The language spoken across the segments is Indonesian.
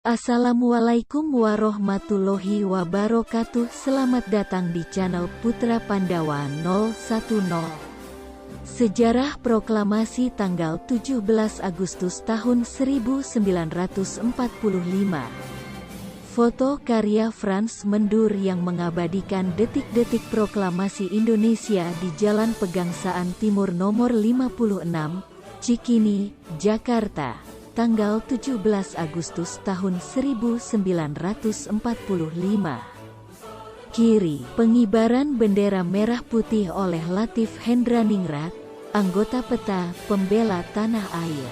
Assalamualaikum warahmatullahi wabarakatuh. Selamat datang di channel Putra Pandawa 010. Sejarah proklamasi tanggal 17 Agustus tahun 1945. Foto karya Frans Mendur yang mengabadikan detik-detik proklamasi Indonesia di Jalan Pegangsaan Timur nomor 56, Cikini, Jakarta, tanggal 17 Agustus tahun 1945. Kiri, pengibaran bendera merah putih oleh Latif Hendraningrat, anggota PETA, pembela tanah air.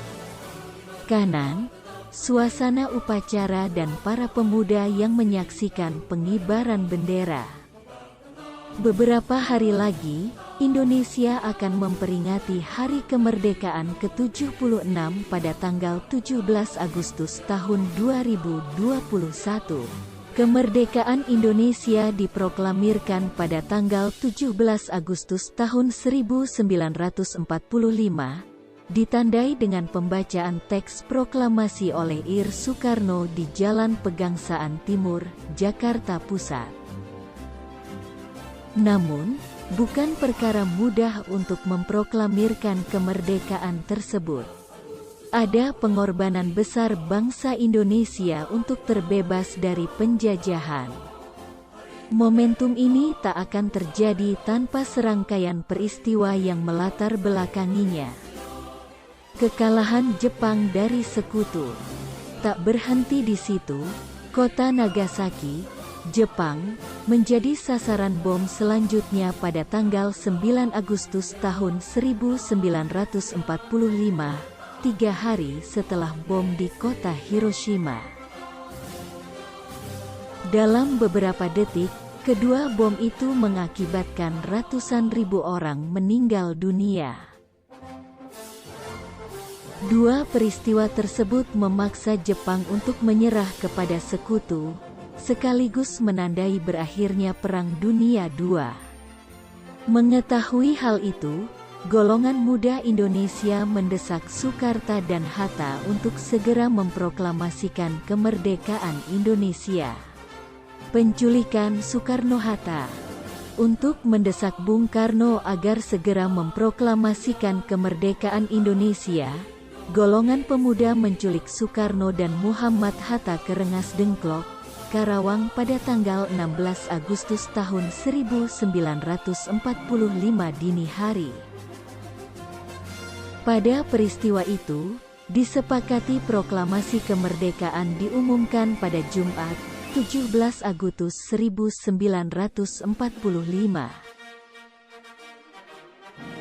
Kanan, suasana upacara dan para pemuda yang menyaksikan pengibaran bendera. Beberapa hari lagi, Indonesia akan memperingati Hari Kemerdekaan ke-76 pada tanggal 17 Agustus tahun 2021. Kemerdekaan Indonesia diproklamirkan pada tanggal 17 Agustus tahun 1945, ditandai dengan pembacaan teks proklamasi oleh Ir Soekarno di Jalan Pegangsaan Timur, Jakarta Pusat. Namun, bukan perkara mudah untuk memproklamirkan kemerdekaan tersebut. Ada pengorbanan besar bangsa Indonesia untuk terbebas dari penjajahan. Momentum ini tak akan terjadi tanpa serangkaian peristiwa yang melatar belakanginya. Kekalahan Jepang dari sekutu. Tak berhenti di situ, kota Nagasaki, Jepang, menjadi sasaran bom selanjutnya pada tanggal 9 Agustus tahun 1945, 3 hari setelah bom di kota Hiroshima. Dalam beberapa detik, kedua bom itu mengakibatkan ratusan ribu orang meninggal dunia. Dua peristiwa tersebut memaksa Jepang untuk menyerah kepada sekutu, sekaligus menandai berakhirnya Perang Dunia II. Mengetahui hal itu, golongan muda Indonesia mendesak Soekarno dan Hatta untuk segera memproklamasikan kemerdekaan Indonesia. Penculikan Soekarno-Hatta. Untuk mendesak Bung Karno agar segera memproklamasikan kemerdekaan Indonesia, golongan pemuda menculik Soekarno dan Muhammad Hatta ke Rengas Dengklok, Karawang pada tanggal 16 Agustus tahun 1945 dini hari. Pada peristiwa itu, disepakati proklamasi kemerdekaan diumumkan pada Jumat, 17 Agustus 1945.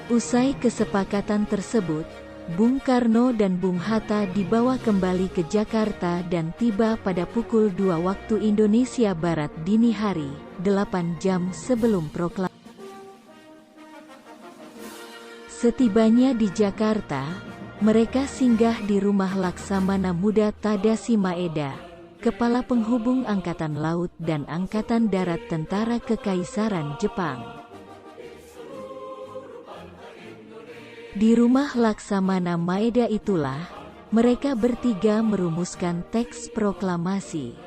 Usai kesepakatan tersebut, Bung Karno dan Bung Hatta dibawa kembali ke Jakarta dan tiba pada pukul 2 waktu Indonesia Barat dini hari, 8 jam sebelum proklamasi. Setibanya di Jakarta, mereka singgah di rumah Laksamana Muda Tadashi Maeda, Kepala Penghubung Angkatan Laut dan Angkatan Darat Tentara Kekaisaran Jepang. Di rumah Laksamana Maeda itulah, mereka bertiga merumuskan teks proklamasi.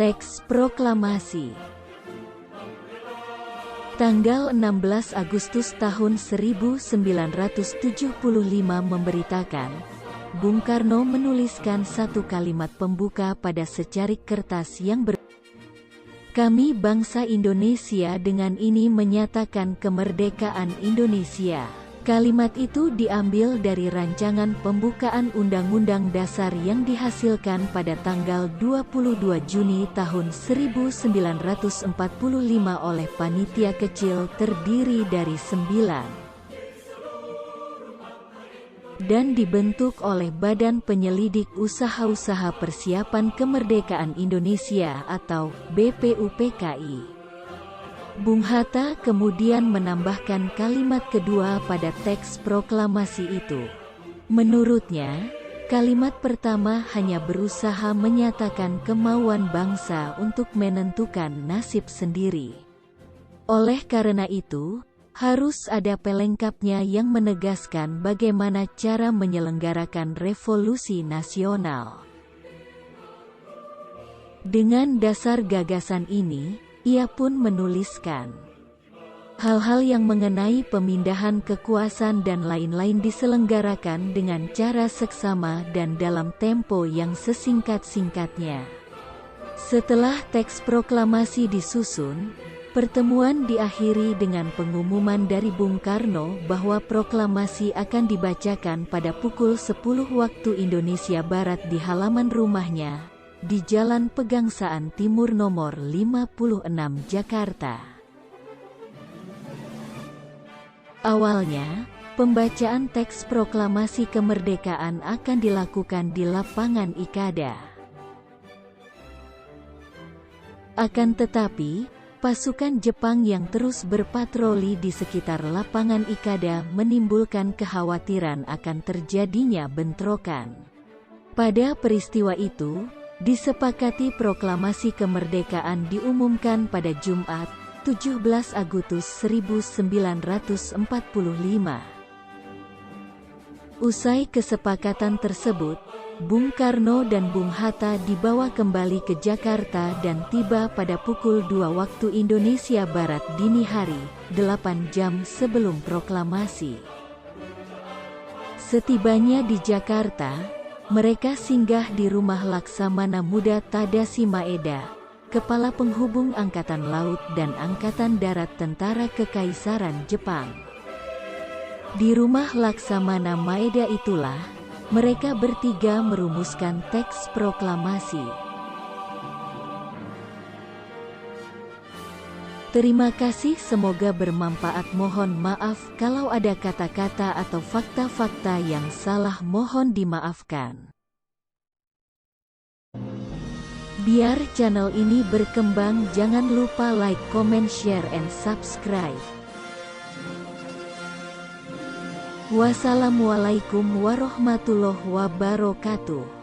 Teks proklamasi. Tanggal 16 Agustus tahun 1975 memberitakan, Bung Karno menuliskan satu kalimat pembuka pada secarik kertas yang Kami bangsa Indonesia dengan ini menyatakan kemerdekaan Indonesia. Kalimat itu diambil dari rancangan pembukaan Undang-Undang Dasar yang dihasilkan pada tanggal 22 Juni tahun 1945 oleh panitia kecil terdiri dari 9 dan dibentuk oleh Badan Penyelidik Usaha-Usaha Persiapan Kemerdekaan Indonesia atau BPUPKI. Bung Hatta kemudian menambahkan kalimat kedua pada teks proklamasi itu. Menurutnya, kalimat pertama hanya berusaha menyatakan kemauan bangsa untuk menentukan nasib sendiri. Oleh karena itu, harus ada pelengkapnya yang menegaskan bagaimana cara menyelenggarakan revolusi nasional. Dengan dasar gagasan ini, ia pun menuliskan, hal-hal yang mengenai pemindahan kekuasaan dan lain-lain diselenggarakan dengan cara seksama dan dalam tempo yang sesingkat-singkatnya. Setelah teks proklamasi disusun, pertemuan diakhiri dengan pengumuman dari Bung Karno bahwa proklamasi akan dibacakan pada pukul 10 waktu Indonesia Barat di halaman rumahnya, di Jalan Pegangsaan Timur nomor 56 Jakarta. Awalnya, pembacaan teks proklamasi kemerdekaan akan dilakukan di lapangan Ikada. Akan tetapi, pasukan Jepang yang terus berpatroli di sekitar lapangan Ikada menimbulkan kekhawatiran akan terjadinya bentrokan. Pada peristiwa itu, disepakati proklamasi kemerdekaan diumumkan pada Jumat, 17 Agustus 1945. Usai kesepakatan tersebut, Bung Karno dan Bung Hatta dibawa kembali ke Jakarta dan tiba pada pukul 2 waktu Indonesia Barat dini hari, 8 jam sebelum proklamasi. Setibanya di Jakarta, mereka singgah di rumah Laksamana Muda Tadashi Maeda, Kepala Penghubung Angkatan Laut dan Angkatan Darat Tentara Kekaisaran Jepang. Di rumah Laksamana Maeda itulah, mereka bertiga merumuskan teks proklamasi. Terima kasih, semoga bermanfaat. Mohon maaf kalau ada kata-kata atau fakta-fakta yang salah, mohon dimaafkan. Biar channel ini berkembang, jangan lupa like, comment, share, and subscribe. Wassalamualaikum warahmatullahi wabarakatuh.